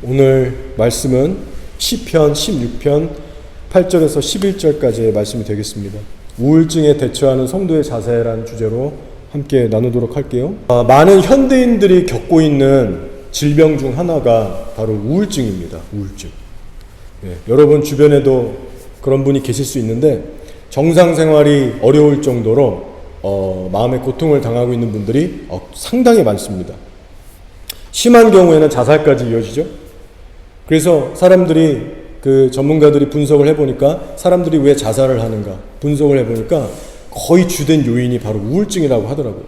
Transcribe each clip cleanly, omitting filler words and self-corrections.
오늘 말씀은 시편 16편 8절에서 11절까지의 말씀이 되겠습니다. 우울증에 대처하는 성도의 자세라는 주제로 함께 나누도록 할게요. 많은 현대인들이 겪고 있는 질병 중 하나가 바로 우울증입니다. 우울증. 여러분 주변에도 그런 분이 계실 수 있는데 정상 생활이 어려울 정도로 마음의 고통을 당하고 있는 분들이 상당히 많습니다. 심한 경우에는 자살까지 이어지죠. 그래서 사람들이 전문가들이 분석을 해보니까 사람들이 왜 자살을 하는가 분석을 해보니까 거의 주된 요인이 바로 우울증이라고 하더라고요.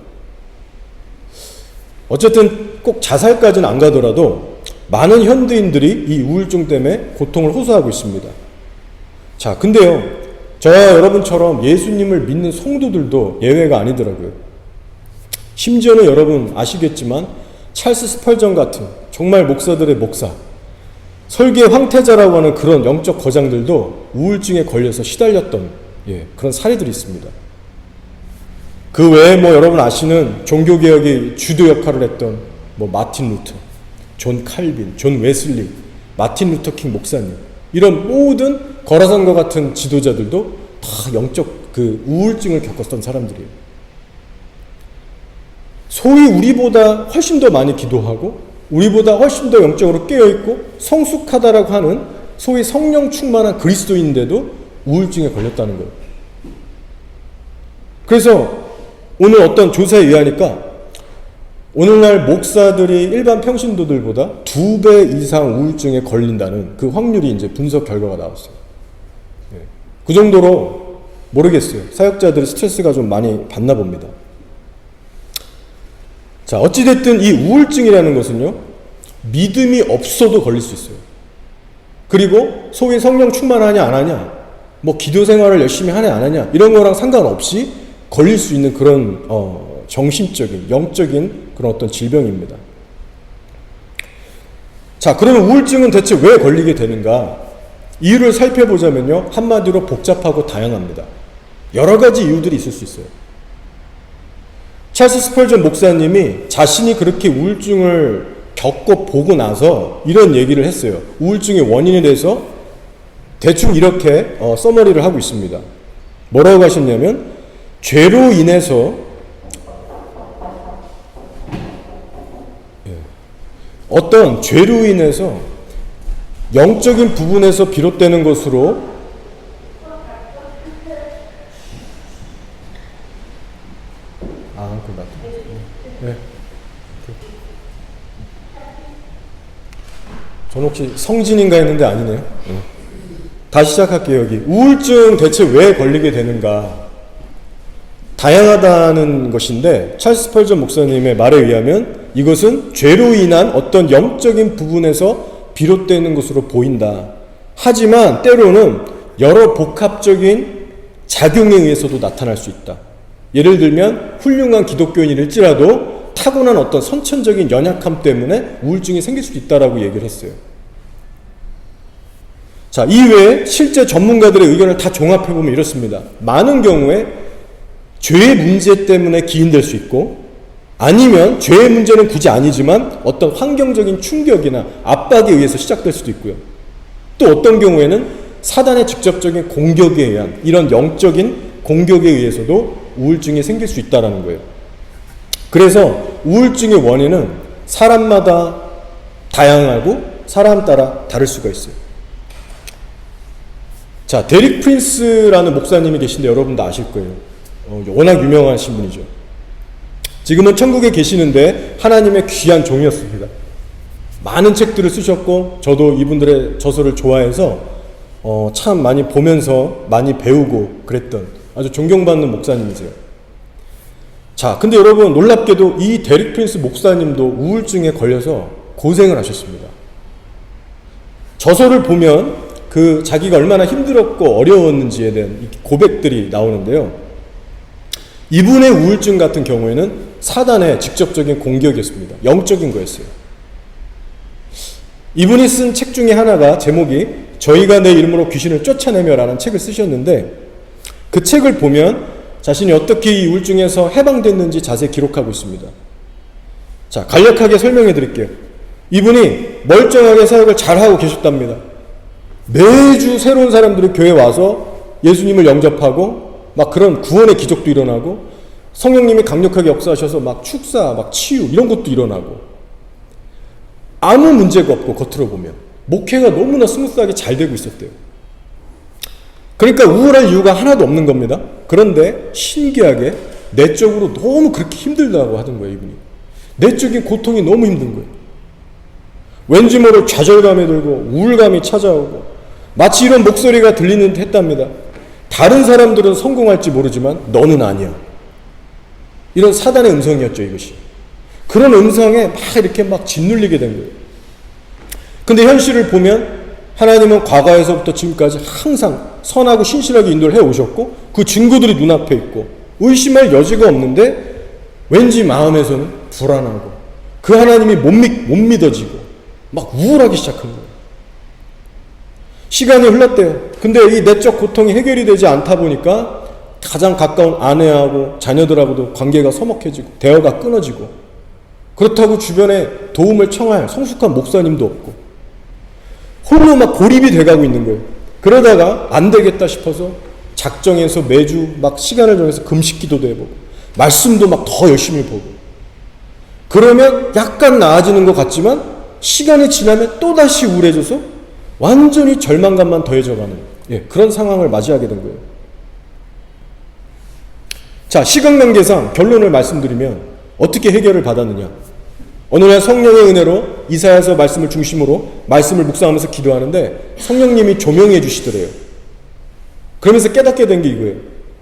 어쨌든 꼭 자살까지는 안 가더라도 많은 현대인들이 이 우울증 때문에 고통을 호소하고 있습니다. 자, 근데요, 저와 여러분처럼 예수님을 믿는 성도들도 예외가 아니더라고요. 심지어는 여러분 아시겠지만 찰스 스펄전 같은 정말 목사들의 목사, 설계 황태자라고 하는 그런 영적 거장들도 우울증에 걸려서 시달렸던 그런 사례들이 있습니다. 그 외에 여러분 아시는 종교개혁의 주도 역할을 했던 마틴 루터, 존 칼빈, 존 웨슬리, 마틴 루터 킹 목사님, 이런 모든 거라산과 같은 지도자들도 다 영적 우울증을 겪었던 사람들이에요. 소위 우리보다 훨씬 더 많이 기도하고 우리보다 훨씬 더 영적으로 깨어있고 성숙하다라고 하는 소위 성령 충만한 그리스도인인데도 우울증에 걸렸다는 거예요. 그래서 오늘 어떤 조사에 의하니까 오늘날 목사들이 일반 평신도들보다 2배 이상 우울증에 걸린다는 그 확률이 이제 분석 결과가 나왔어요. 그 정도로 모르겠어요. 사역자들이 스트레스가 좀 많이 받나 봅니다. 자, 어찌됐든 이 우울증이라는 것은요, 믿음이 없어도 걸릴 수 있어요. 그리고 소위 성령 충만하냐 안 하냐, 기도 생활을 열심히 하냐 안 하냐, 이런 거랑 상관없이 걸릴 수 있는 그런 정신적인, 영적인 그런 어떤 질병입니다. 자, 그러면 우울증은 대체 왜 걸리게 되는가? 이유를 살펴보자면요, 한마디로 복잡하고 다양합니다. 여러 가지 이유들이 있을 수 있어요. 찰스 스펄전 목사님이 자신이 그렇게 우울증을 겪어보고 나서 이런 얘기를 했어요. 우울증의 원인에 대해서 대충 이렇게 서머리를 하고 있습니다. 뭐라고 하셨냐면, 죄로 인해서 어떤 죄로 인해서 영적인 부분에서 비롯되는 것으로 저는 혹시 성진인가 했는데 아니네요. 다시 시작할게요. 여기 우울증 대체 왜 걸리게 되는가? 다양하다는 것인데 찰스 스펄전 목사님의 말에 의하면 이것은 죄로 인한 어떤 영적인 부분에서 비롯되는 것으로 보인다. 하지만 때로는 여러 복합적인 작용에 의해서도 나타날 수 있다. 예를 들면 훌륭한 기독교인일지라도 타고난 어떤 선천적인 연약함 때문에 우울증이 생길 수도 있다라고 얘기를 했어요. 자, 이외에 실제 전문가들의 의견을 다 종합해보면 이렇습니다. 많은 경우에 죄의 문제 때문에 기인될 수 있고, 아니면 죄의 문제는 굳이 아니지만 어떤 환경적인 충격이나 압박에 의해서 시작될 수도 있고요. 또 어떤 경우에는 사단의 직접적인 공격에 의한 이런 영적인 공격에 의해서도 우울증이 생길 수 있다는 거예요. 그래서 우울증의 원인은 사람마다 다양하고 사람 따라 다를 수가 있어요. 자, 데릭 프린스라는 목사님이 계신데 여러분도 아실 거예요. 워낙 유명하신 분이죠. 지금은 천국에 계시는데 하나님의 귀한 종이었습니다. 많은 책들을 쓰셨고 저도 이분들의 저서를 좋아해서 참 많이 보면서 많이 배우고 그랬던 아주 존경받는 목사님이세요. 자, 근데 여러분 놀랍게도 이 데릭 프린스 목사님도 우울증에 걸려서 고생을 하셨습니다. 저서를 보면 자기가 얼마나 힘들었고 어려웠는지에 대한 고백들이 나오는데요. 이분의 우울증 같은 경우에는 사단의 직접적인 공격이었습니다. 영적인 거였어요. 이분이 쓴 책 중에 하나가 제목이 저희가 내 이름으로 귀신을 쫓아내며 라는 책을 쓰셨는데 그 책을 보면 자신이 어떻게 이 우울증에서 해방됐는지 자세히 기록하고 있습니다. 자, 간략하게 설명해 드릴게요. 이분이 멀쩡하게 사역을 잘하고 계셨답니다. 매주 새로운 사람들이 교회에 와서 예수님을 영접하고 막 그런 구원의 기적도 일어나고 성령님이 강력하게 역사하셔서 막 축사, 막 치유 이런 것도 일어나고 아무 문제가 없고 겉으로 보면 목회가 너무나 스무스하게 잘 되고 있었대요. 그러니까 우울할 이유가 하나도 없는 겁니다. 그런데 신기하게 내적으로 너무 그렇게 힘들다고 하던 거예요. 이분이 내적인 고통이 너무 힘든 거예요. 왠지 모를 좌절감이 들고 우울감이 찾아오고 마치 이런 목소리가 들리는 듯 했답니다. 다른 사람들은 성공할지 모르지만 너는 아니야. 이런 사단의 음성이었죠. 이것이. 그런 음성에 막 이렇게 막 짓눌리게 된 거예요. 근데 현실을 보면 하나님은 과거에서부터 지금까지 항상 선하고 신실하게 인도를 해오셨고 그 증거들이 눈앞에 있고 의심할 여지가 없는데 왠지 마음에서는 불안하고 그 하나님이 못 믿어지고 막 우울하기 시작한 거예요. 시간이 흘렀대요. 근데 이 내적 고통이 해결이 되지 않다 보니까 가장 가까운 아내하고 자녀들하고도 관계가 서먹해지고 대화가 끊어지고 그렇다고 주변에 도움을 청할 성숙한 목사님도 없고 홀로 막 고립이 돼가고 있는 거예요. 그러다가 안 되겠다 싶어서 작정해서 매주 막 시간을 정해서 금식 기도도 해보고 말씀도 막 더 열심히 보고 그러면 약간 나아지는 것 같지만 시간이 지나면 또다시 우울해져서 완전히 절망감만 더해져가는 그런 상황을 맞이하게 된 거예요. 자, 시간관계상 결론을 말씀드리면 어떻게 해결을 받았느냐. 어느 날 성령의 은혜로 이사야서 말씀을 중심으로 말씀을 묵상하면서 기도하는데 성령님이 조명해 주시더래요. 그러면서 깨닫게 된 게 이거예요.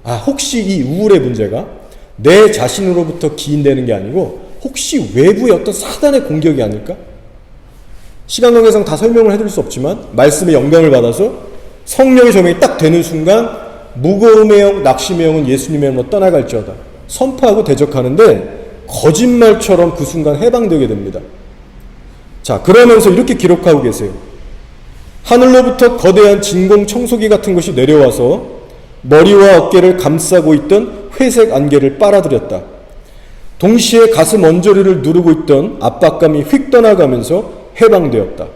아, 혹시 이 우울의 문제가 내 자신으로부터 기인되는 게 아니고 혹시 외부의 어떤 사단의 공격이 아닐까? 시간 관계상 다 설명을 해드릴 수 없지만 말씀의 영감을 받아서 성령의 조명이 딱 되는 순간 무거움의 영, 낙심의 영은 예수님의 영으로 떠나갈지어다 선포하고 대적하는데 거짓말처럼 그 순간 해방되게 됩니다. 자, 그러면서 이렇게 기록하고 계세요. 하늘로부터 거대한 진공 청소기 같은 것이 내려와서 머리와 어깨를 감싸고 있던 회색 안개를 빨아들였다. 동시에 가슴 언저리를 누르고 있던 압박감이 휙 떠나가면서 해방되었다.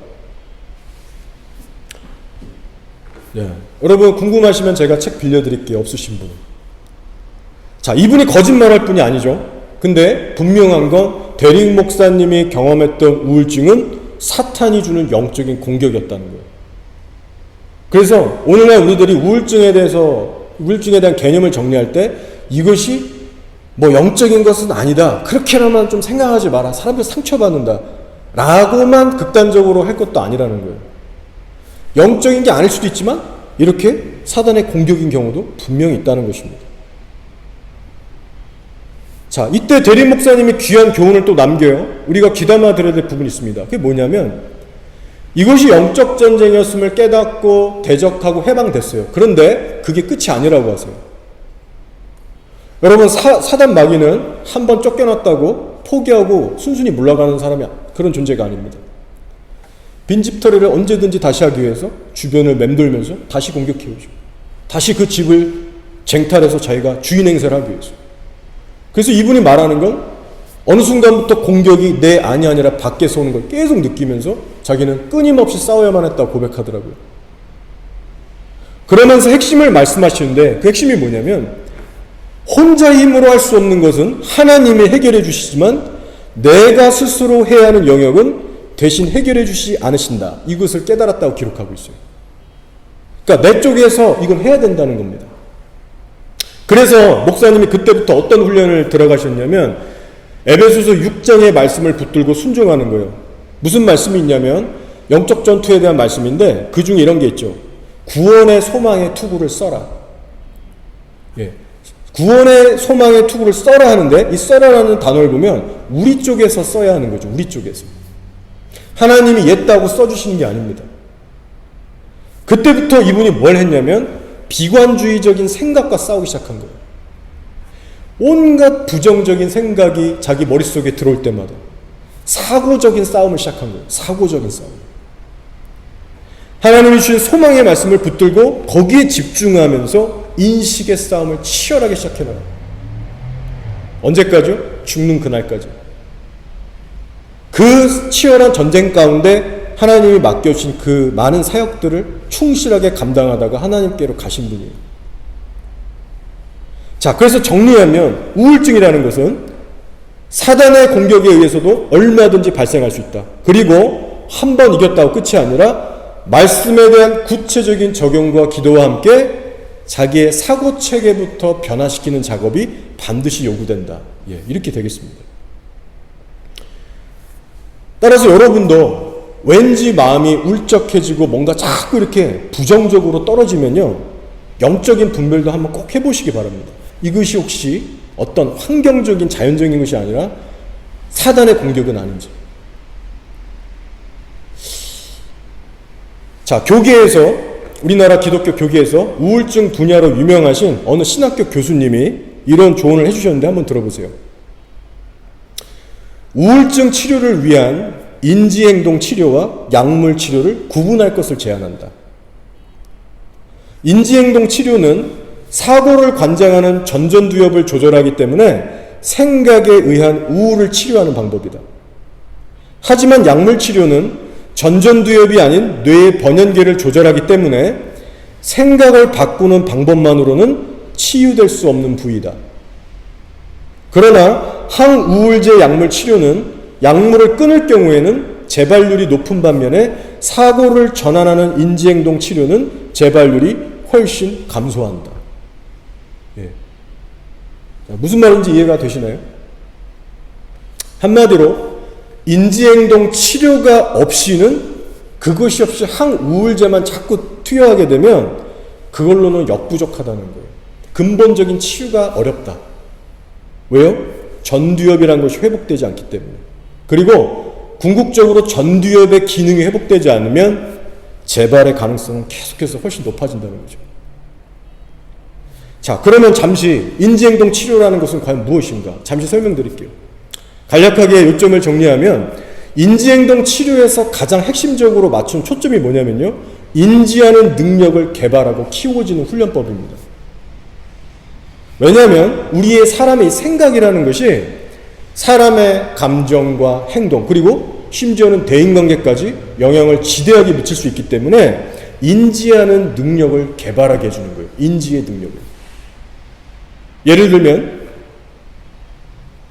여러분 궁금하시면 제가 책 빌려드릴게요. 없으신 분은. 자, 이분이 거짓말할 뿐이 아니죠. 근데 분명한 건 대릭 목사님이 경험했던 우울증은 사탄이 주는 영적인 공격이었다는 거예요. 그래서 오늘날 우리들이 우울증에 대한 개념을 정리할 때 이것이 뭐 영적인 것은 아니다. 그렇게나만 좀 생각하지 마라. 사람들 상처받는다. 라고만 극단적으로 할 것도 아니라는 거예요. 영적인 게 아닐 수도 있지만 이렇게 사단의 공격인 경우도 분명히 있다는 것입니다. 자, 이때 대립 목사님이 귀한 교훈을 또 남겨요. 우리가 귀담아 들어야 될 부분이 있습니다. 그게 뭐냐면 이것이 영적 전쟁이었음을 깨닫고 대적하고 해방됐어요. 그런데 그게 끝이 아니라고 하세요. 여러분 사단 마귀는 한 번 쫓겨났다고 포기하고 순순히 물러가는 사람이 그런 존재가 아닙니다. 빈집털이를 언제든지 다시 하기 위해서 주변을 맴돌면서 다시 공격해오죠. 다시 그 집을 쟁탈해서 자기가 주인 행세를 하기 위해서. 그래서 이분이 말하는 건 어느 순간부터 공격이 내 안이 아니라 밖에서 오는 걸 계속 느끼면서 자기는 끊임없이 싸워야만 했다고 고백하더라고요. 그러면서 핵심을 말씀하시는데 그 핵심이 뭐냐면 혼자 힘으로 할 수 없는 것은 하나님이 해결해 주시지만 내가 스스로 해야 하는 영역은 대신 해결해 주시지 않으신다. 이것을 깨달았다고 기록하고 있어요. 그러니까 내 쪽에서 이건 해야 된다는 겁니다. 그래서 목사님이 그때부터 어떤 훈련을 들어가셨냐면 에베소서 6장의 말씀을 붙들고 순종하는 거예요. 무슨 말씀이 있냐면 영적 전투에 대한 말씀인데 그 중에 이런 게 있죠. 구원의 소망의 투구를 써라. 구원의 소망의 투구를 써라 하는데 이 써라라는 단어를 보면 우리 쪽에서 써야 하는 거죠. 우리 쪽에서. 하나님이 옛다고 써주시는 게 아닙니다. 그때부터 이분이 뭘 했냐면 비관주의적인 생각과 싸우기 시작한 거예요. 온갖 부정적인 생각이 자기 머릿속에 들어올 때마다 사고적인 싸움을 시작한 거예요. 사고적인 싸움. 하나님이 주신 소망의 말씀을 붙들고 거기에 집중하면서 인식의 싸움을 치열하게 시작해나가요. 언제까지요? 죽는 그날까지. 그 치열한 전쟁 가운데 하나님이 맡겨주신 그 많은 사역들을 충실하게 감당하다가 하나님께로 가신 분이에요. 자, 그래서 정리하면 우울증이라는 것은 사단의 공격에 의해서도 얼마든지 발생할 수 있다. 그리고 한 번 이겼다고 끝이 아니라 말씀에 대한 구체적인 적용과 기도와 함께 자기의 사고체계부터 변화시키는 작업이 반드시 요구된다. 예, 이렇게 되겠습니다. 따라서 여러분도 왠지 마음이 울적해지고 뭔가 자꾸 이렇게 부정적으로 떨어지면요, 영적인 분별도 한번 꼭 해보시기 바랍니다. 이것이 혹시 어떤 환경적인 자연적인 것이 아니라 사단의 공격은 아닌지. 자, 교계에서, 우리나라 기독교 교계에서 우울증 분야로 유명하신 어느 신학교 교수님이 이런 조언을 해주셨는데 한번 들어보세요. 우울증 치료를 위한 인지행동 치료와 약물 치료를 구분할 것을 제안한다. 인지행동 치료는 사고를 관장하는 전전두엽을 조절하기 때문에 생각에 의한 우울을 치료하는 방법이다. 하지만 약물 치료는 전전두엽이 아닌 뇌의 번연계를 조절하기 때문에 생각을 바꾸는 방법만으로는 치유될 수 없는 부위다. 그러나 항우울제 약물 치료는 약물을 끊을 경우에는 재발률이 높은 반면에 사고를 전환하는 인지행동 치료는 재발률이 훨씬 감소한다. 예. 자, 무슨 말인지 이해가 되시나요? 한마디로 인지행동 치료가 없이는, 그것이 없이 항우울제만 자꾸 투여하게 되면 그걸로는 역부족하다는 거예요. 근본적인 치유가 어렵다. 왜요? 전두엽이라는 것이 회복되지 않기 때문에. 그리고 궁극적으로 전두엽의 기능이 회복되지 않으면 재발의 가능성은 계속해서 훨씬 높아진다는 거죠. 자, 그러면 잠시 인지행동 치료라는 것은 과연 무엇인가? 잠시 설명드릴게요. 간략하게 요점을 정리하면 인지행동 치료에서 가장 핵심적으로 맞춘 초점이 뭐냐면요, 인지하는 능력을 개발하고 키워지는 훈련법입니다. 왜냐하면 우리의 사람의 생각이라는 것이 사람의 감정과 행동, 그리고 심지어는 대인관계까지 영향을 지대하게 미칠 수 있기 때문에 인지하는 능력을 개발하게 해주는 거예요. 인지의 능력을. 예를 들면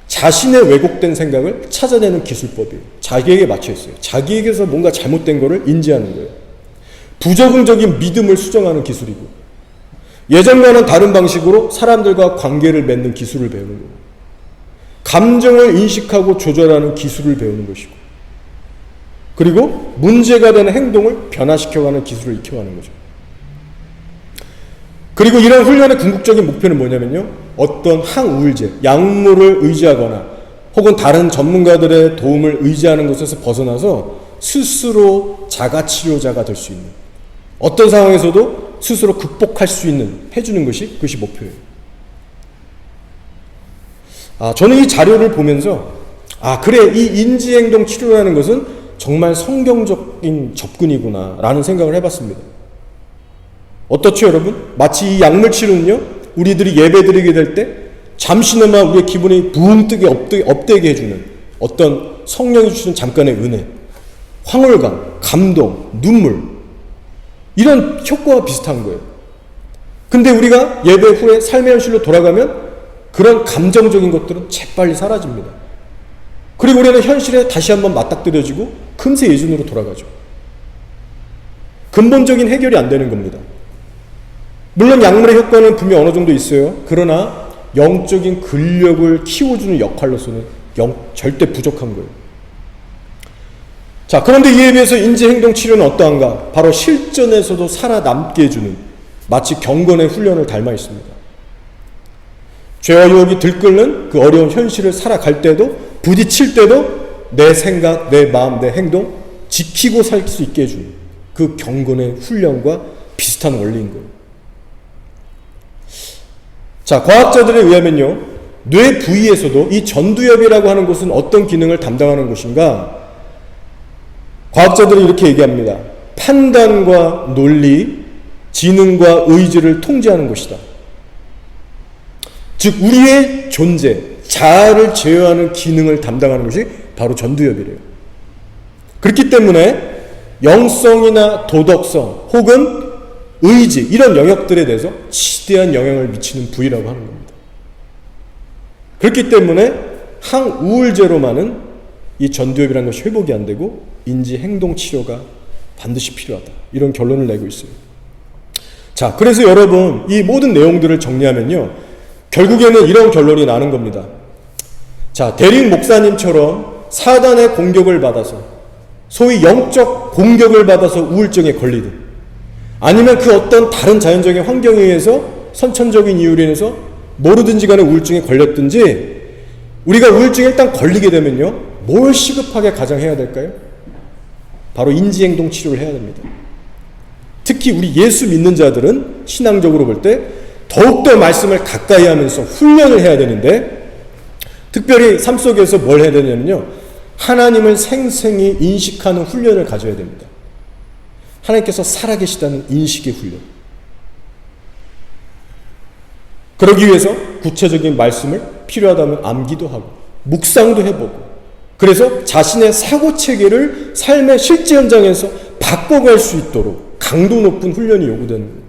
자신의 왜곡된 생각을 찾아내는 기술법이에요. 자기에게 맞춰 있어요. 자기에게서 뭔가 잘못된 거를 인지하는 거예요. 부적응적인 믿음을 수정하는 기술이고, 예전과는 다른 방식으로 사람들과 관계를 맺는 기술을 배우는 거고, 감정을 인식하고 조절하는 기술을 배우는 것이고, 그리고 문제가 되는 행동을 변화시켜가는 기술을 익혀가는 거죠. 그리고 이런 훈련의 궁극적인 목표는 뭐냐면요, 어떤 항우울제, 약물을 의지하거나 혹은 다른 전문가들의 도움을 의지하는 것에서 벗어나서 스스로 자가치료자가 될 수 있는, 어떤 상황에서도 스스로 극복할 수 있는, 해주는 것이, 그것이 목표예요. 저는 이 자료를 보면서 그래, 이 인지행동 치료라는 것은 정말 성경적인 접근이구나 라는 생각을 해봤습니다. 어떻죠, 여러분? 마치 이 약물 치료는요, 우리들이 예배 드리게 될 때 잠시나마 우리의 기분이 붕 뜨게 업되게 해주는 어떤 성령이 주시는 잠깐의 은혜, 황홀감, 감동, 눈물, 이런 효과와 비슷한 거예요. 근데 우리가 예배 후에 삶의 현실로 돌아가면 그런 감정적인 것들은 재빨리 사라집니다. 그리고 우리는 현실에 다시 한번 맞닥뜨려지고 금세 예전으로 돌아가죠. 근본적인 해결이 안 되는 겁니다. 물론 약물의 효과는 분명 어느 정도 있어요. 그러나 영적인 근력을 키워주는 역할로서는 절대 부족한 거예요. 자, 그런데 이에 비해서 인지행동치료는 어떠한가? 바로 실전에서도 살아남게 해주는, 마치 경건의 훈련을 닮아 있습니다. 죄와 유혹이 들끓는 그 어려운 현실을 살아갈 때도, 부딪힐 때도 내 생각, 내 마음, 내 행동 지키고 살 수 있게 해주는 그 경건의 훈련과 비슷한 원리인 거예요. 자, 과학자들에 의하면요, 뇌 부위에서도 이 전두엽이라고 하는 것은 어떤 기능을 담당하는 것인가? 과학자들은 이렇게 얘기합니다. 판단과 논리, 지능과 의지를 통제하는 것이다. 즉, 우리의 존재, 자아를 제어하는 기능을 담당하는 것이 바로 전두엽이래요. 그렇기 때문에 영성이나 도덕성 혹은 의지 이런 영역들에 대해서 지대한 영향을 미치는 부위라고 하는 겁니다. 그렇기 때문에 항우울제로만은 이 전두엽이라는 것이 회복이 안 되고 인지 행동 치료가 반드시 필요하다. 이런 결론을 내고 있어요. 자, 그래서 여러분 이 모든 내용들을 정리하면요. 결국에는 이런 결론이 나는 겁니다. 자, 대릭 목사님처럼 사단의 공격을 받아서 소위 영적 공격을 받아서 우울증에 걸리든 아니면 그 어떤 다른 자연적인 환경에 의해서 선천적인 이유로 인해서 뭐로든지 간에 우울증에 걸렸든지 우리가 우울증에 일단 걸리게 되면요. 뭘 시급하게 가장 해야 될까요? 바로 인지행동 치료를 해야 됩니다. 특히 우리 예수 믿는 자들은 신앙적으로 볼 때 더욱더 말씀을 가까이 하면서 훈련을 해야 되는데 특별히 삶 속에서 뭘 해야 되냐면요. 하나님을 생생히 인식하는 훈련을 가져야 됩니다. 하나님께서 살아계시다는 인식의 훈련. 그러기 위해서 구체적인 말씀을 필요하다면 암기도 하고 묵상도 해보고 그래서 자신의 사고체계를 삶의 실제 현장에서 바꿔갈 수 있도록 강도 높은 훈련이 요구되는 거예요.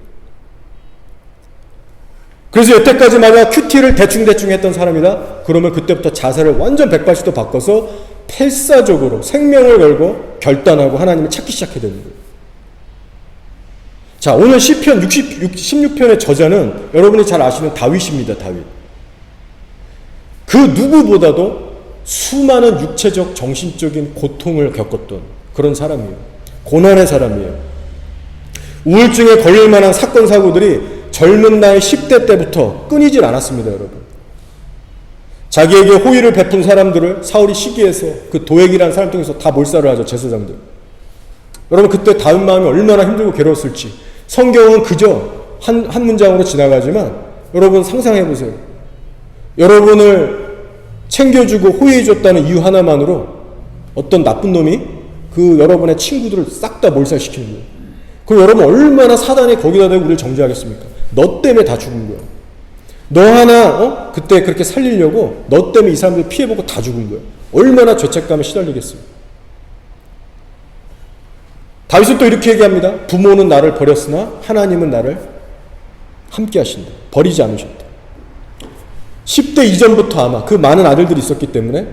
그래서 여태까지 만약 큐티를 대충대충 했던 사람이다? 그러면 그때부터 자세를 완전 180도 바꿔서 필사적으로 생명을 걸고 결단하고 하나님을 찾기 시작해야 되는 거예요. 자, 오늘 시편 16편의 저자는 여러분이 잘 아시는 다윗입니다. 다윗. 그 누구보다도 수많은 육체적, 정신적인 고통을 겪었던 그런 사람이에요. 고난의 사람이에요. 우울증에 걸릴 만한 사건, 사고들이 젊은 나이 10대 때부터 끊이질 않았습니다. 여러분. 자기에게 호의를 베푼 사람들을 사울이 시기해서 그 도액이라는 사람 통해서 다 몰살을 하죠. 제사장들. 여러분 그때 다윗 마음이 얼마나 힘들고 괴로웠을지 성경은 그저 한 문장으로 지나가지만 여러분 상상해보세요. 여러분을 챙겨주고 호의해줬다는 이유 하나만으로 어떤 나쁜 놈이 그 여러분의 친구들을 싹 다 몰살시키는 거예요. 그럼 여러분 얼마나 사단이 거기다 대고 우리를 정죄하겠습니까? 너 때문에 다 죽은 거야. 너 하나 그때 그렇게 살리려고 너 때문에 이 사람들 피해보고 다 죽은 거야. 얼마나 죄책감에 시달리겠어요. 다윗은 또 이렇게 얘기합니다. 부모는 나를 버렸으나 하나님은 나를 함께 하신다. 버리지 않으셨다. 10대 이전부터 아마 그 많은 아들들이 있었기 때문에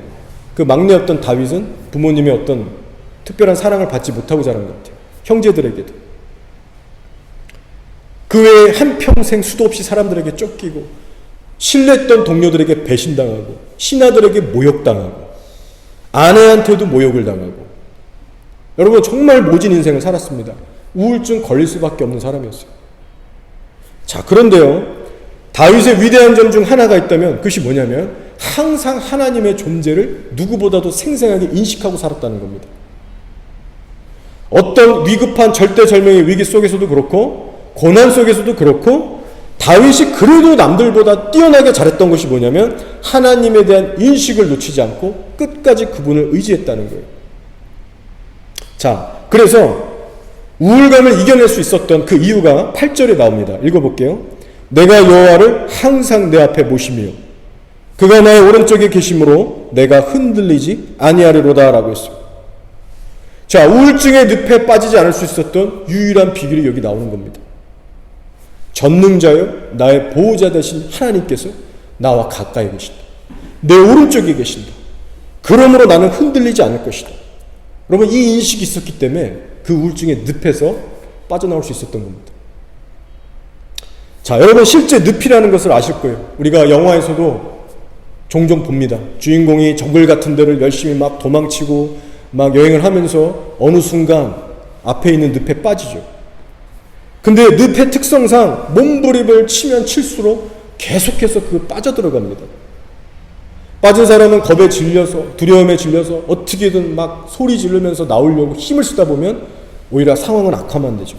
그 막내였던 다윗은 부모님의 어떤 특별한 사랑을 받지 못하고 자란 것 같아요. 형제들에게도. 그 외에 한평생 수도 없이 사람들에게 쫓기고 신뢰했던 동료들에게 배신당하고 신하들에게 모욕당하고 아내한테도 모욕을 당하고 여러분 정말 모진 인생을 살았습니다. 우울증 걸릴 수밖에 없는 사람이었어요. 자, 그런데요. 다윗의 위대한 점 중 하나가 있다면 그것이 뭐냐면 항상 하나님의 존재를 누구보다도 생생하게 인식하고 살았다는 겁니다. 어떤 위급한 절대절명의 위기 속에서도 그렇고 고난 속에서도 그렇고 다윗이 그래도 남들보다 뛰어나게 잘했던 것이 뭐냐면 하나님에 대한 인식을 놓치지 않고 끝까지 그분을 의지했다는 거예요. 자, 그래서 우울감을 이겨낼 수 있었던 그 이유가 8절에 나옵니다. 읽어볼게요. 내가 여호와를 항상 내 앞에 모시며 그가 나의 오른쪽에 계심으로 내가 흔들리지 아니하리로다 라고 했어요. 자, 우울증의 늪에 빠지지 않을 수 있었던 유일한 비결이 여기 나오는 겁니다. 전능자여 나의 보호자 되신 하나님께서 나와 가까이 계신다. 내 오른쪽에 계신다. 그러므로 나는 흔들리지 않을 것이다. 여러분 이 인식이 있었기 때문에 그 우울증의 늪에서 빠져나올 수 있었던 겁니다. 자, 여러분 실제 늪이라는 것을 아실 거예요. 우리가 영화에서도 종종 봅니다. 주인공이 정글 같은 데를 열심히 막 도망치고 막 여행을 하면서 어느 순간 앞에 있는 늪에 빠지죠. 근데 늪의 특성상 몸부림을 치면 칠수록 계속해서 그 빠져들어갑니다. 빠진 사람은 겁에 질려서 두려움에 질려서 어떻게든 막 소리 지르면서 나오려고 힘을 쓰다 보면 오히려 상황은 악화만 되죠.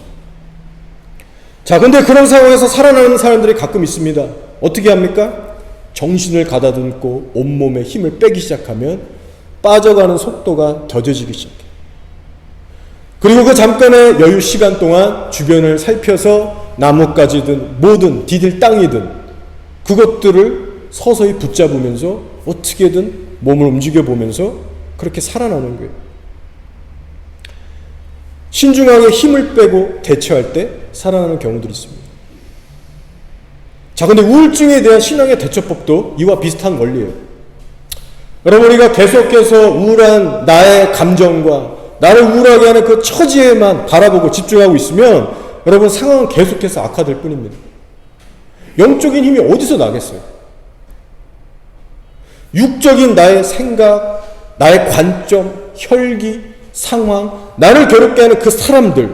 자, 근데 그런 상황에서 살아나는 사람들이 가끔 있습니다. 어떻게 합니까? 정신을 가다듬고 온몸에 힘을 빼기 시작하면 빠져가는 속도가 더뎌지기 시작해요. 그리고 그 잠깐의 여유 시간 동안 주변을 살펴서 나뭇가지든 뭐든 디딜 땅이든 그것들을 서서히 붙잡으면서 어떻게든 몸을 움직여 보면서 그렇게 살아나는 거예요. 신중하게 힘을 빼고 대처할 때 살아나는 경우들이 있습니다. 자, 근데 우울증에 대한 신앙의 대처법도 이와 비슷한 원리예요. 여러분, 우리가 계속해서 우울한 나의 감정과 나를 우울하게 하는 그 처지에만 바라보고 집중하고 있으면 여러분, 상황은 계속해서 악화될 뿐입니다. 영적인 힘이 어디서 나겠어요? 육적인 나의 생각, 나의 관점, 혈기, 상황, 나를 괴롭게 하는 그 사람들,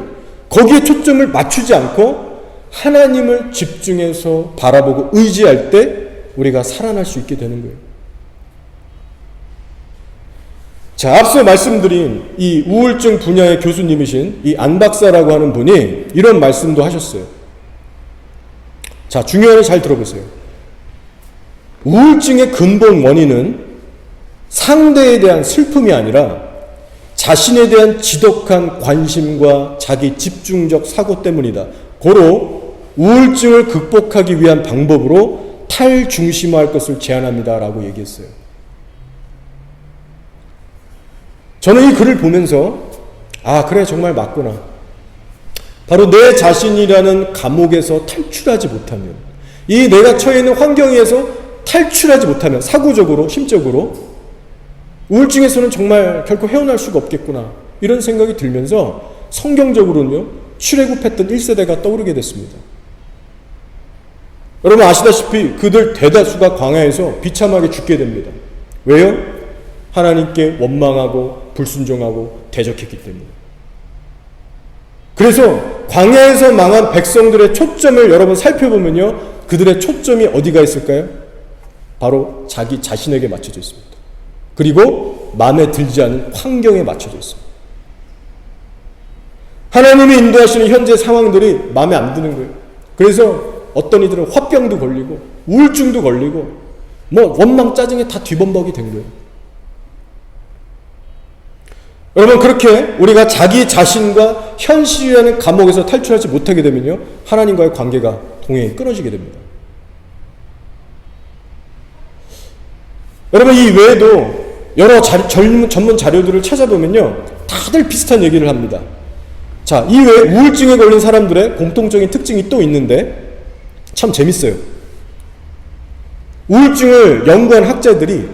거기에 초점을 맞추지 않고 하나님을 집중해서 바라보고 의지할 때 우리가 살아날 수 있게 되는 거예요. 자, 앞서 말씀드린 이 우울증 분야의 교수님이신 이 안 박사라고 하는 분이 이런 말씀도 하셨어요. 자, 중요하니 잘 들어보세요. 우울증의 근본 원인은 상대에 대한 슬픔이 아니라 자신에 대한 지독한 관심과 자기 집중적 사고 때문이다. 고로 우울증을 극복하기 위한 방법으로 탈중심화할 것을 제안합니다. 라고 얘기했어요. 저는 이 글을 보면서 아, 그래, 정말 맞구나. 바로 내 자신이라는 감옥에서 탈출하지 못하면, 이 내가 처해 있는 환경에서 탈출하지 못하면 사고적으로, 심적으로 우울증에서는 정말 결코 헤어날 수가 없겠구나, 이런 생각이 들면서 성경적으로는요, 출애굽했던 1세대가 떠오르게 됐습니다. 여러분 아시다시피 그들 대다수가 광야에서 비참하게 죽게 됩니다. 왜요? 하나님께 원망하고 불순종하고 대적했기 때문에. 그래서 광야에서 망한 백성들의 초점을 여러분 살펴보면요, 그들의 초점이 어디가 있을까요? 바로 자기 자신에게 맞춰져 있습니다. 그리고 마음에 들지 않은 환경에 맞춰져 있습니다. 하나님이 인도하시는 현재 상황들이 마음에 안 드는 거예요. 그래서 어떤 이들은 화병도 걸리고 우울증도 걸리고 뭐 원망 짜증에 다 뒤범벅이 된 거예요. 여러분, 그렇게 우리가 자기 자신과 현실이라는 감옥에서 탈출하지 못하게 되면요, 하나님과의 관계가 동행이 끊어지게 됩니다. 여러분, 이 외에도 여러 전문 자료들을 찾아보면요, 다들 비슷한 얘기를 합니다. 자, 이 외에 우울증에 걸린 사람들의 공통적인 특징이 또 있는데 참 재밌어요. 우울증을 연구한 학자들이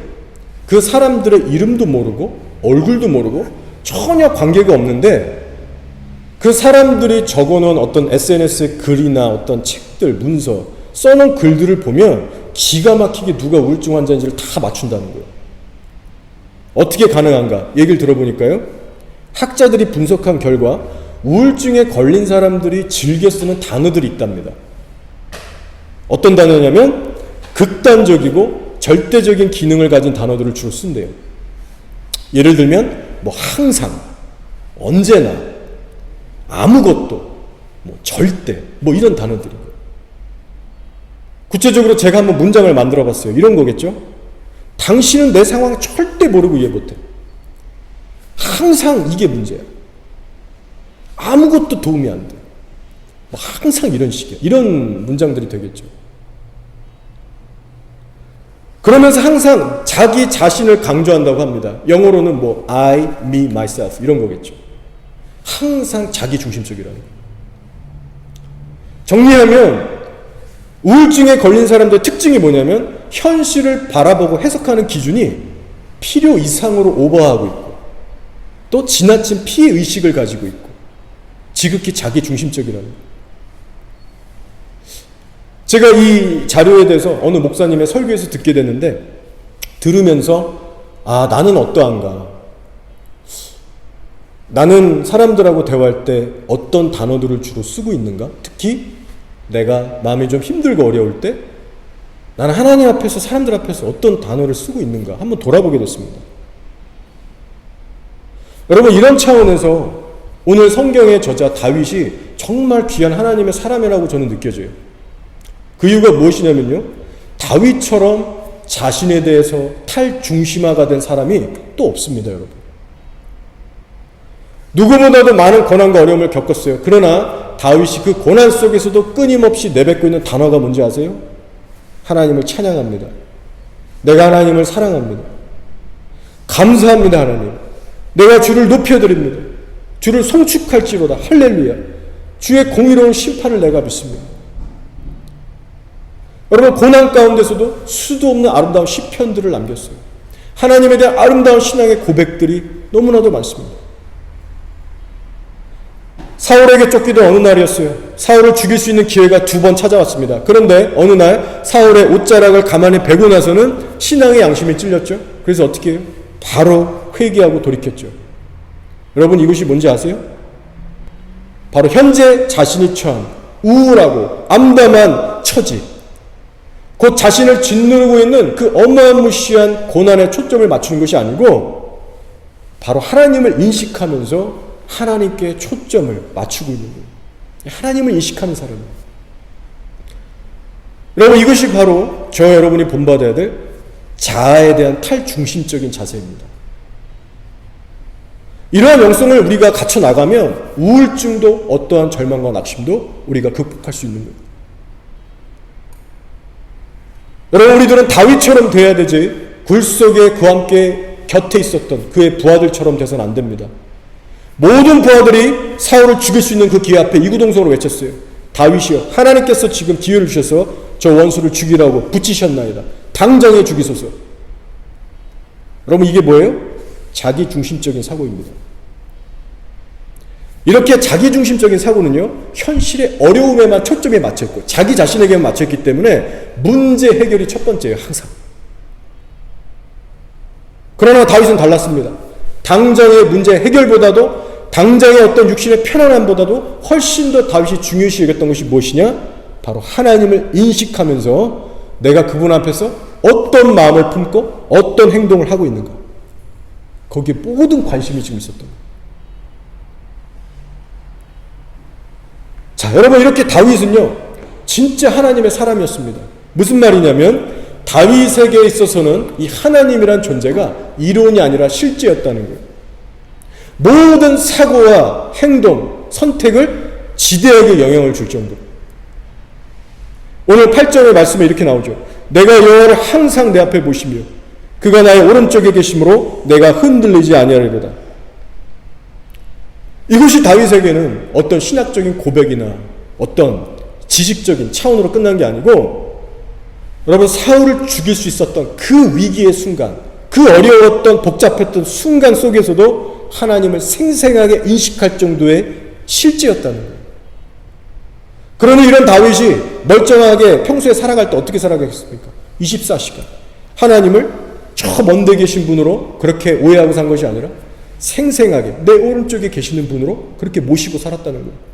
그 사람들의 이름도 모르고 얼굴도 모르고 전혀 관계가 없는데 그 사람들이 적어놓은 어떤 SNS의 글이나 어떤 책들, 문서, 써놓은 글들을 보면 기가 막히게 누가 우울증 환자인지를 다 맞춘다는 거예요. 어떻게 가능한가? 얘기를 들어보니까요, 학자들이 분석한 결과 우울증에 걸린 사람들이 즐겨 쓰는 단어들이 있답니다. 어떤 단어냐면 극단적이고 절대적인 기능을 가진 단어들을 주로 쓴대요. 예를 들면 뭐 항상, 언제나, 아무것도, 뭐 절대, 뭐 이런 단어들이고요. 구체적으로 제가 한번 문장을 만들어 봤어요. 이런 거겠죠? 당신은 내 상황 절대 모르고 이해 못해. 항상 이게 문제야. 아무것도 도움이 안 돼. 뭐 항상 이런 식이야. 이런 문장들이 되겠죠. 그러면서 항상 자기 자신을 강조한다고 합니다. 영어로는 뭐 I, me, myself 이런 거겠죠. 항상 자기 중심적이라는 거예요. 정리하면 우울증에 걸린 사람들의 특징이 뭐냐면 현실을 바라보고 해석하는 기준이 필요 이상으로 오버하고 있고 또 지나친 피해의식을 가지고 있고 지극히 자기 중심적이라는 거예요. 제가 이 자료에 대해서 어느 목사님의 설교에서 듣게 됐는데 들으면서 아, 나는 어떠한가? 나는 사람들하고 대화할 때 어떤 단어들을 주로 쓰고 있는가? 특히 내가 마음이 좀 힘들고 어려울 때 나는 하나님 앞에서 사람들 앞에서 어떤 단어를 쓰고 있는가? 한번 돌아보게 됐습니다. 여러분, 이런 차원에서 오늘 성경의 저자 다윗이 정말 귀한 하나님의 사람이라고 저는 느껴져요. 그 이유가 무엇이냐면요, 다윗처럼 자신에 대해서 탈중심화가 된 사람이 또 없습니다. 여러분, 누구보다도 많은 고난과 어려움을 겪었어요. 그러나 다윗이 그 고난 속에서도 끊임없이 내뱉고 있는 단어가 뭔지 아세요? 하나님을 찬양합니다. 내가 하나님을 사랑합니다. 감사합니다. 하나님, 내가 주를 높여드립니다. 주를 송축할지로다. 할렐루야. 주의 공의로운 심판을 내가 믿습니다. 여러분, 고난 가운데서도 수도 없는 아름다운 시편들을 남겼어요. 하나님에 대한 아름다운 신앙의 고백들이 너무나도 많습니다. 사울에게 쫓기던 어느 날이었어요. 사울을 죽일 수 있는 기회가 2번 찾아왔습니다. 그런데 어느 날 사울의 옷자락을 가만히 베고 나서는 신앙의 양심이 찔렸죠. 그래서 어떻게 해요? 바로 회개하고 돌이켰죠. 여러분, 이것이 뭔지 아세요? 바로 현재 자신이 처한 우울하고 암담한 처지, 곧 자신을 짓누르고 있는 그 어마무시한 고난에 초점을 맞추는 것이 아니고 바로 하나님을 인식하면서 하나님께 초점을 맞추고 있는 거예요. 하나님을 인식하는 사람이에요. 여러분, 이것이 바로 저와 여러분이 본받아야 될 자아에 대한 탈중심적인 자세입니다. 이러한 영성을 우리가 갖춰 나가면 우울증도 어떠한 절망과 낙심도 우리가 극복할 수 있는 거예요. 여러분, 우리들은 다윗처럼 돼야 되지 굴 속에 그와 함께 곁에 있었던 그의 부하들처럼 돼서는 안 됩니다. 모든 부하들이 사울을 죽일 수 있는 그 기회 앞에 이구동성으로 외쳤어요. 다윗이여, 하나님께서 지금 기회를 주셔서 저 원수를 죽이라고 붙이셨나이다. 당장에 죽이소서. 여러분, 이게 뭐예요? 자기중심적인 사고입니다. 이렇게 자기중심적인 사고는요, 현실의 어려움에만 초점이 맞춰있고 자기 자신에게만 맞춰있기 때문에 문제 해결이 첫 번째예요. 항상. 그러나 다윗은 달랐습니다. 당장의 문제 해결보다도, 당장의 어떤 육신의 편안함보다도 훨씬 더 다윗이 중요시 여겼던 것이 무엇이냐? 바로 하나님을 인식하면서 내가 그분 앞에서 어떤 마음을 품고 어떤 행동을 하고 있는가, 거기에 모든 관심이 지금 있었던 거예요. 자, 여러분, 이렇게 다윗은요 진짜 하나님의 사람이었습니다. 무슨 말이냐면 다윗에게 있어서는 이 하나님이란 존재가 이론이 아니라 실제였다는 거예요. 모든 사고와 행동, 선택을 지대하게 영향을 줄 정도로. 오늘 8절의 말씀에 이렇게 나오죠. 내가 여호와를 항상 내 앞에 보시며 그가 나의 오른쪽에 계심으로 내가 흔들리지 아니하리로다. 이것이 다윗에게는 어떤 신학적인 고백이나 어떤 지식적인 차원으로 끝난 게 아니고, 여러분, 사울을 죽일 수 있었던 그 위기의 순간, 그 어려웠던 복잡했던 순간 속에서도 하나님을 생생하게 인식할 정도의 실제였다는 거예요. 그러니 이런 다윗이 멀쩡하게 평소에 살아갈 때 어떻게 살아가겠습니까? 24시간 하나님을 저 먼데 계신 분으로 그렇게 오해하고 산 것이 아니라 생생하게 내 오른쪽에 계시는 분으로 그렇게 모시고 살았다는 거예요.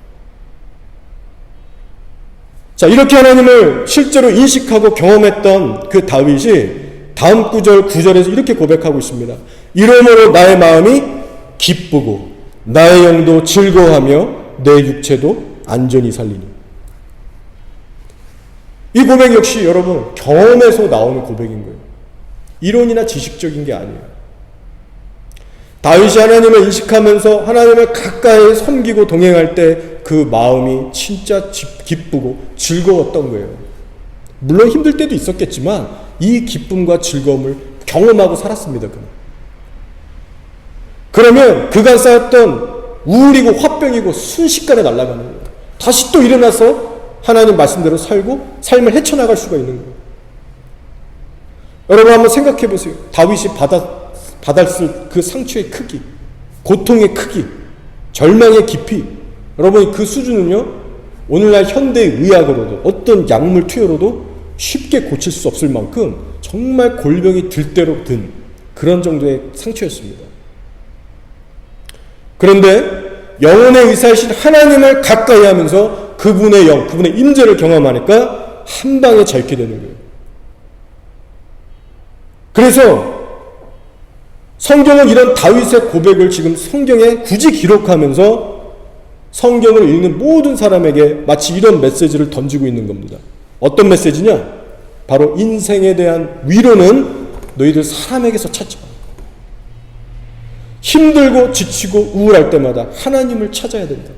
자, 이렇게 하나님을 실제로 인식하고 경험했던 그 다윗이 다음 구절 9절에서 이렇게 고백하고 있습니다. 이러므로 나의 마음이 기쁘고 나의 영도 즐거워하며 내 육체도 안전히 살리니. 이 고백 역시 여러분 경험에서 나오는 고백인 거예요. 이론이나 지식적인 게 아니에요. 다윗이 하나님을 인식하면서 하나님을 가까이 섬기고 동행할 때 그 마음이 진짜 기쁘고 즐거웠던 거예요. 물론 힘들 때도 있었겠지만 이 기쁨과 즐거움을 경험하고 살았습니다. 그러면 그간 쌓였던 우울이고 화병이고 순식간에 날아가는 거예요. 다시 또 일어나서 하나님 말씀대로 살고 삶을 헤쳐나갈 수가 있는 거예요. 여러분 한번 생각해 보세요. 다윗이 받았을 그 상처의 크기, 고통의 크기, 절망의 깊이, 여러분 그 수준은요 오늘날 현대의 의학으로도 어떤 약물 투여로도 쉽게 고칠 수 없을 만큼 정말 골병이 들 대로 든 그런 정도의 상처였습니다. 그런데 영혼의 의사이신 하나님을 가까이 하면서 그분의 영, 그분의 임재를 경험하니까 한 방에 닳게 되는 거예요. 그래서 성경은 이런 다윗의 고백을 지금 성경에 굳이 기록하면서 성경을 읽는 모든 사람에게 마치 이런 메시지를 던지고 있는 겁니다. 어떤 메시지냐? 바로 인생에 대한 위로는 너희들 사람에게서 찾지 마. 힘들고 지치고 우울할 때마다 하나님을 찾아야 된다.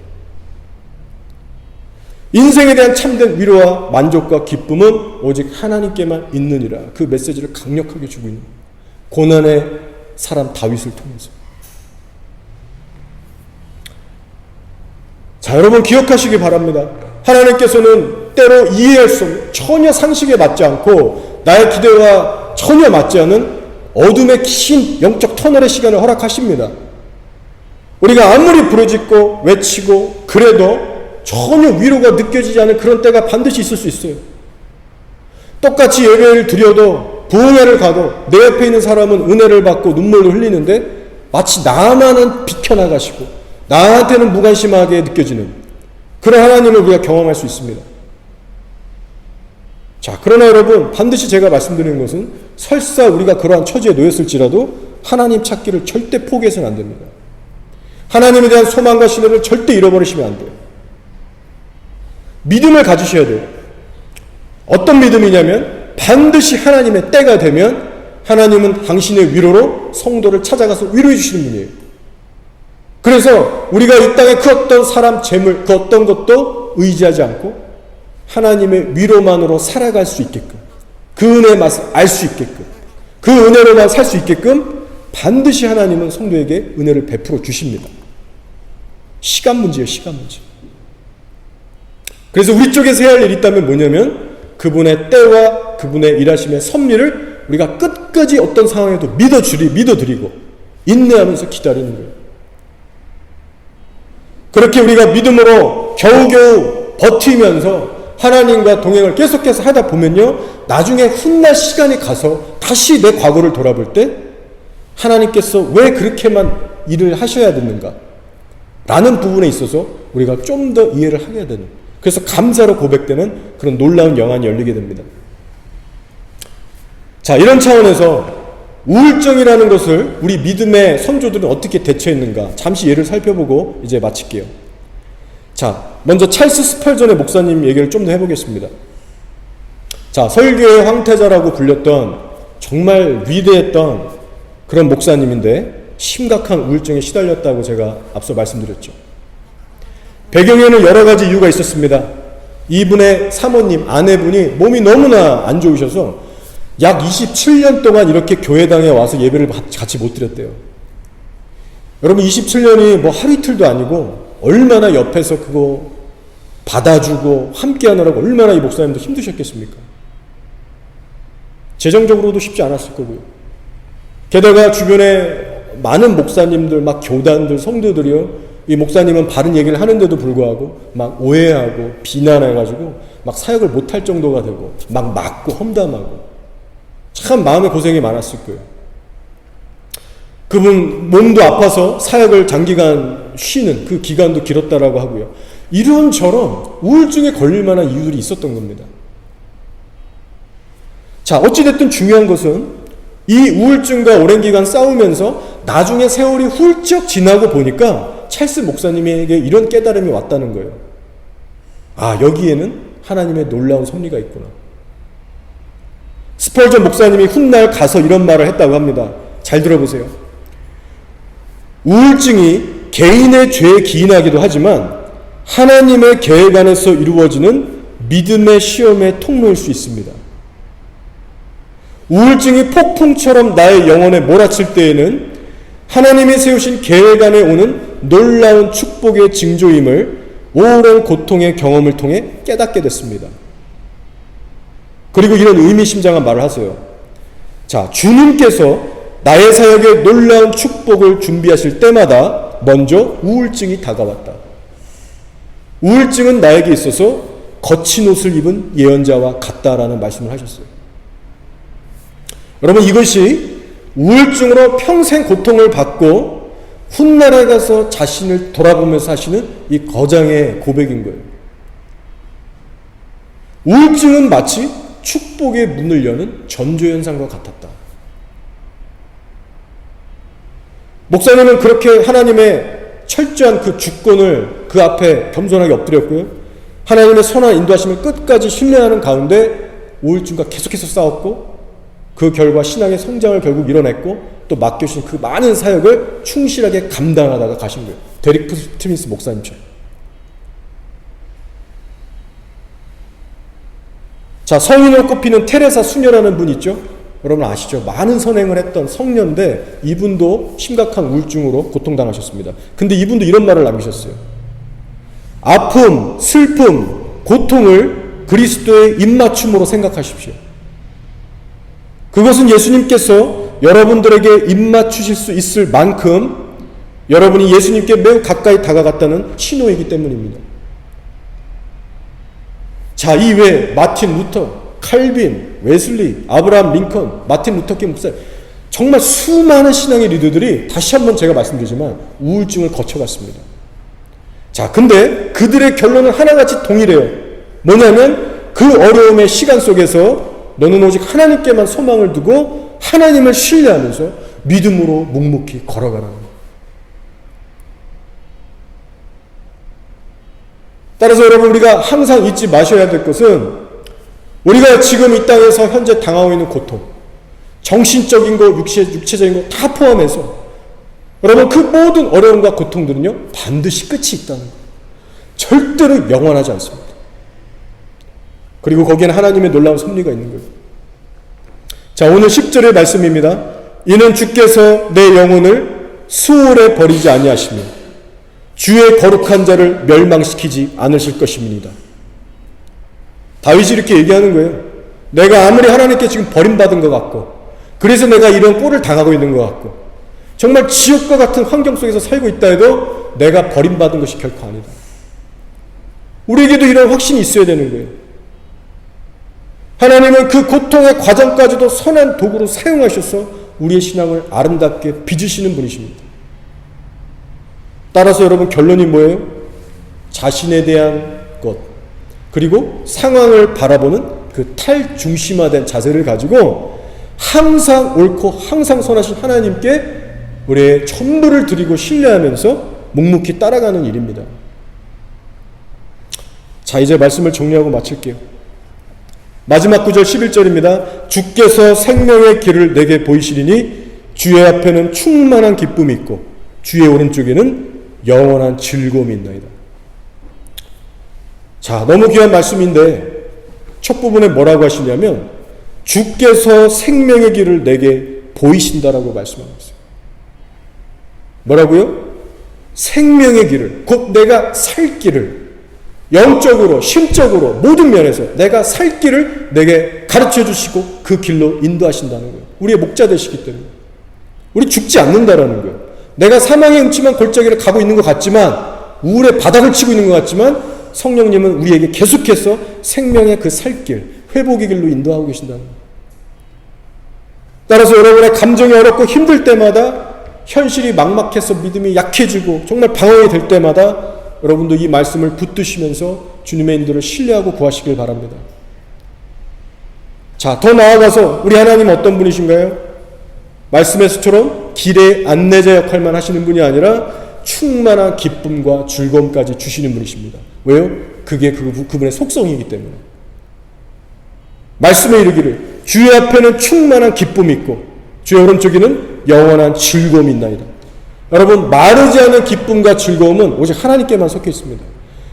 인생에 대한 참된 위로와 만족과 기쁨은 오직 하나님께만 있느니라. 그 메시지를 강력하게 주고 있는 거예요. 고난의 사람 다윗을 통해서. 자, 여러분 기억하시기 바랍니다. 하나님께서는 때로 이해할 수 없는, 전혀 상식에 맞지 않고 나의 기대와 전혀 맞지 않은 어둠의 긴 영적 터널의 시간을 허락하십니다. 우리가 아무리 부르짖고 외치고 그래도 전혀 위로가 느껴지지 않은 그런 때가 반드시 있을 수 있어요. 똑같이 예배를 드려도 부흥회를 가도 내 옆에 있는 사람은 은혜를 받고 눈물을 흘리는데 마치 나만은 비켜나가시고 나한테는 무관심하게 느껴지는 그런 하나님을 우리가 경험할 수 있습니다. 자, 그러나 여러분 반드시 제가 말씀드리는 것은 설사 우리가 그러한 처지에 놓였을지라도 하나님 찾기를 절대 포기해서는 안 됩니다. 하나님에 대한 소망과 신뢰를 절대 잃어버리시면 안 돼요. 믿음을 가지셔야 돼요. 어떤 믿음이냐면 반드시 하나님의 때가 되면 하나님은 당신의 위로로 성도를 찾아가서 위로해 주시는 분이에요. 그래서 우리가 이 땅에 그 어떤 사람, 재물, 그 어떤 것도 의지하지 않고 하나님의 위로만으로 살아갈 수 있게끔, 그 은혜의 맛을 알 수 있게끔, 그 은혜로만 살 수 있게끔 반드시 하나님은 성도에게 은혜를 베풀어 주십니다. 시간 문제예요, 시간 문제. 그래서 우리 쪽에서 해야 할 일이 있다면 뭐냐면 그분의 때와 그분의 일하심의 섭리를 우리가 끝까지 어떤 상황에도 믿어드리고 인내하면서 기다리는 거예요. 그렇게 우리가 믿음으로 겨우겨우 버티면서 하나님과 동행을 계속해서 하다 보면요, 나중에 훗날 시간이 가서 다시 내 과거를 돌아볼 때 하나님께서 왜 그렇게만 일을 하셔야 되는가 라는 부분에 있어서 우리가 좀 더 이해를 하게 되는, 그래서 감사로 고백되는 그런 놀라운 영안이 열리게 됩니다. 자, 이런 차원에서 우울증이라는 것을 우리 믿음의 선조들은 어떻게 대처했는가 잠시 예를 살펴보고 이제 마칠게요. 자, 먼저 찰스 스펄전의 목사님 얘기를 좀 더 해보겠습니다. 자, 설교의 황태자라고 불렸던 정말 위대했던 그런 목사님인데 심각한 우울증에 시달렸다고 제가 앞서 말씀드렸죠. 배경에는 여러 가지 이유가 있었습니다. 이분의 사모님, 아내분이 몸이 너무나 안 좋으셔서 약 27년 동안 이렇게 교회당에 와서 예배를 같이 못 드렸대요. 여러분 27년이 뭐 하루 이틀도 아니고 얼마나 옆에서 그거 받아주고 함께 하느라고 얼마나 이 목사님도 힘드셨겠습니까? 재정적으로도 쉽지 않았을 거고요. 게다가 주변에 많은 목사님들, 막 교단들, 성도들이요, 이 목사님은 바른 얘기를 하는데도 불구하고 막 오해하고 비난해가지고 막 사역을 못할 정도가 되고 막 맞고 험담하고 참 마음의 고생이 많았을 거예요. 그분 몸도 아파서 사역을 장기간 쉬는 그 기간도 길었다라고 하고요. 이런저런 우울증에 걸릴 만한 이유들이 있었던 겁니다. 자, 어찌됐든 중요한 것은 이 우울증과 오랜 기간 싸우면서 나중에 세월이 훌쩍 지나고 보니까 찰스 목사님에게 이런 깨달음이 왔다는 거예요. 아, 여기에는 하나님의 놀라운 섭리가 있구나. 스펄전 목사님이 훗날 가서 이런 말을 했다고 합니다. 잘 들어보세요. 우울증이 개인의 죄에 기인하기도 하지만 하나님의 계획 안에서 이루어지는 믿음의 시험의 통로일 수 있습니다. 우울증이 폭풍처럼 나의 영혼에 몰아칠 때에는 하나님이 세우신 계획 안에 오는 놀라운 축복의 징조임을 오랜 고통의 경험을 통해 깨닫게 됐습니다. 그리고 이런 의미심장한 말을 하세요. 자, 주님께서 나의 사역에 놀라운 축복을 준비하실 때마다 먼저 우울증이 다가왔다. 우울증은 나에게 있어서 거친 옷을 입은 예언자와 같다라는 말씀을 하셨어요. 여러분, 이것이 우울증으로 평생 고통을 받고 훗날에 가서 자신을 돌아보면서 하시는 이 거장의 고백인 거예요. 우울증은 마치 축복의 문을 여는 전조현상과 같았다. 목사님은 그렇게 하나님의 철저한 그 주권을 그 앞에 겸손하게 엎드렸고요. 하나님의 선한 인도하심을 끝까지 신뢰하는 가운데 우울증과 계속해서 싸웠고 그 결과 신앙의 성장을 결국 이뤄냈고 또 맡겨주신 그 많은 사역을 충실하게 감당하다가 가신 거예요. 데릭 스미스 목사님처럼. 자, 성인으로 꼽히는 테레사 수녀라는 분 있죠? 여러분 아시죠? 많은 선행을 했던 성녀인데 이분도 심각한 우울증으로 고통당하셨습니다. 근데 이분도 이런 말을 남기셨어요. 아픔, 슬픔, 고통을 그리스도의 입맞춤으로 생각하십시오. 그것은 예수님께서 여러분들에게 입맞추실 수 있을 만큼 여러분이 예수님께 매우 가까이 다가갔다는 신호이기 때문입니다. 자, 이 외에 마틴 루터, 칼빈, 웨슬리, 아브라함 링컨, 마틴 루터킹 목사, 정말 수많은 신앙의 리더들이 다시 한번 제가 말씀드리지만 우울증을 거쳐갔습니다. 자, 근데 그들의 결론은 하나같이 동일해요. 뭐냐면 그 어려움의 시간 속에서 너는 오직 하나님께만 소망을 두고 하나님을 신뢰하면서 믿음으로 묵묵히 걸어가라는 거예요. 따라서 여러분, 우리가 항상 잊지 마셔야 될 것은 우리가 지금 이 땅에서 현재 당하고 있는 고통, 정신적인 거, 육체적인 거 다 포함해서 여러분, 그 모든 어려움과 고통들은요 반드시 끝이 있다는 거예요. 절대로 영원하지 않습니다. 그리고 거기에는 하나님의 놀라운 섭리가 있는 거예요. 자, 오늘 10절의 말씀입니다. 이는 주께서 내 영혼을 수월에 버리지 아니하시며 주의 거룩한 자를 멸망시키지 않으실 것입니다. 다윗이 이렇게 얘기하는 거예요. 내가 아무리 하나님께 지금 버림받은 것 같고, 그래서 내가 이런 꼴을 당하고 있는 것 같고, 정말 지옥과 같은 환경 속에서 살고 있다 해도 내가 버림받은 것이 결코 아니다. 우리에게도 이런 확신이 있어야 되는 거예요. 하나님은 그 고통의 과정까지도 선한 도구로 사용하셔서 우리의 신앙을 아름답게 빚으시는 분이십니다. 따라서 여러분, 결론이 뭐예요? 자신에 대한 것, 그리고 상황을 바라보는 그 탈중심화된 자세를 가지고 항상 옳고 항상 선하신 하나님께 우리의 전부를 드리고 신뢰하면서 묵묵히 따라가는 일입니다. 자, 이제 말씀을 정리하고 마칠게요. 마지막 구절 11절입니다. 주께서 생명의 길을 내게 보이시리니 주의 앞에는 충만한 기쁨이 있고 주의 오른쪽에는 영원한 즐거움이 있나이다. 자, 너무 귀한 말씀인데 첫 부분에 뭐라고 하시냐면 주께서 생명의 길을 내게 보이신다라고 말씀하고 있어요. 뭐라고요? 생명의 길을, 곧 내가 살 길을, 영적으로, 심적으로, 모든 면에서 내가 살 길을 내게 가르쳐 주시고 그 길로 인도하신다는 거예요. 우리의 목자 되시기 때문에. 우리 죽지 않는다라는 거예요. 내가 사망의 음침한 골짜기를 가고 있는 것 같지만, 우울의 바닥을 치고 있는 것 같지만 성령님은 우리에게 계속해서 생명의 그 살길, 회복의 길로 인도하고 계신다는 거예요. 따라서 여러분의 감정이 어렵고 힘들 때마다, 현실이 막막해서 믿음이 약해지고 정말 방황이 될 때마다 여러분도 이 말씀을 붙드시면서 주님의 인도를 신뢰하고 구하시길 바랍니다. 자, 더 나아가서 우리 하나님 어떤 분이신가요? 말씀에서처럼 길의 안내자 역할만 하시는 분이 아니라 충만한 기쁨과 즐거움까지 주시는 분이십니다. 왜요? 그게 그분의 속성이기 때문에. 말씀에 이르기를 주의 앞에는 충만한 기쁨이 있고 주의 오른쪽에는 영원한 즐거움이 있나이다. 여러분, 마르지 않은 기쁨과 즐거움은 오직 하나님께만 섞여 있습니다.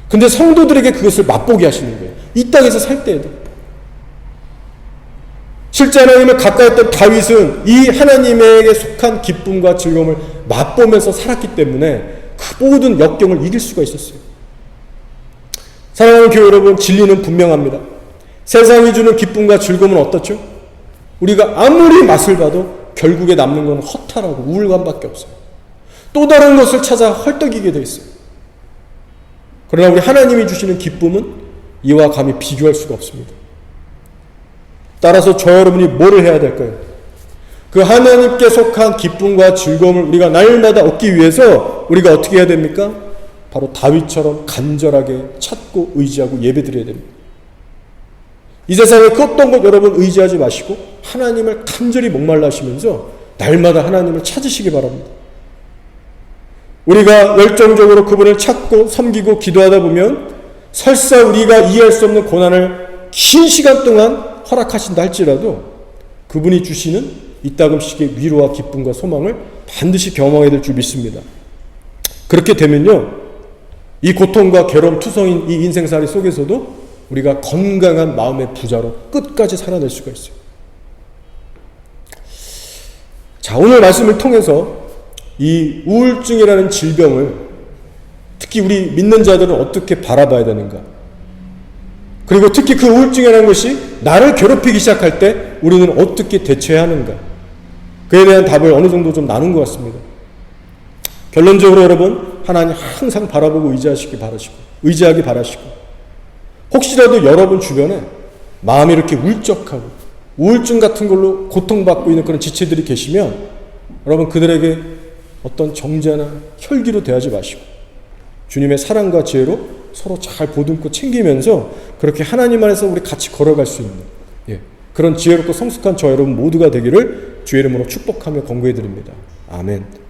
근데 성도들에게 그것을 맛보게 하시는 거예요. 이 땅에서 살 때에도. 실제 하나님을 가까이 했던 다윗은 이 하나님에게 속한 기쁨과 즐거움을 맛보면서 살았기 때문에 그 모든 역경을 이길 수가 있었어요. 사랑하는 교회 여러분, 진리는 분명합니다. 세상이 주는 기쁨과 즐거움은 어떻죠? 우리가 아무리 맛을 봐도 결국에 남는 건 허탈하고 우울감밖에 없어요. 또 다른 것을 찾아 헐떡이게 돼 있어요. 그러나 우리 하나님이 주시는 기쁨은 이와 감히 비교할 수가 없습니다. 따라서 저 여러분이 뭐를 해야 될까요? 그 하나님께 속한 기쁨과 즐거움을 우리가 날마다 얻기 위해서 우리가 어떻게 해야 됩니까? 바로 다윗처럼 간절하게 찾고 의지하고 예배드려야 됩니다. 이 세상에 그 어떤 것 여러분 의지하지 마시고 하나님을 간절히 목말라 하시면서 날마다 하나님을 찾으시기 바랍니다. 우리가 열정적으로 그분을 찾고 섬기고 기도하다 보면 설사 우리가 이해할 수 없는 고난을 긴 시간 동안 허락하신다 할지라도 그분이 주시는 이따금씩의 위로와 기쁨과 소망을 반드시 경험하게 될 줄 믿습니다. 그렇게 되면요, 이 고통과 괴로움 투성인 이 인생살이 속에서도 우리가 건강한 마음의 부자로 끝까지 살아낼 수가 있어요. 자, 오늘 말씀을 통해서 이 우울증이라는 질병을 특히 우리 믿는 자들은 어떻게 바라봐야 되는가? 그리고 특히 그 우울증이라는 것이 나를 괴롭히기 시작할 때 우리는 어떻게 대처해야 하는가? 그에 대한 답을 어느 정도 좀 나눈 것 같습니다. 결론적으로 여러분, 하나님 항상 바라보고 의지하기 바라시고, 혹시라도 여러분 주변에 마음이 이렇게 울적하고 우울증 같은 걸로 고통받고 있는 그런 지체들이 계시면 여러분 그들에게 어떤 정죄나 혈기로 대하지 마시고 주님의 사랑과 지혜로 서로 잘 보듬고 챙기면서 그렇게 하나님 안에서 우리 같이 걸어갈 수 있는 그런 지혜롭고 성숙한 저 여러분 모두가 되기를 주의 이름으로 축복하며 권고해 드립니다. 아멘.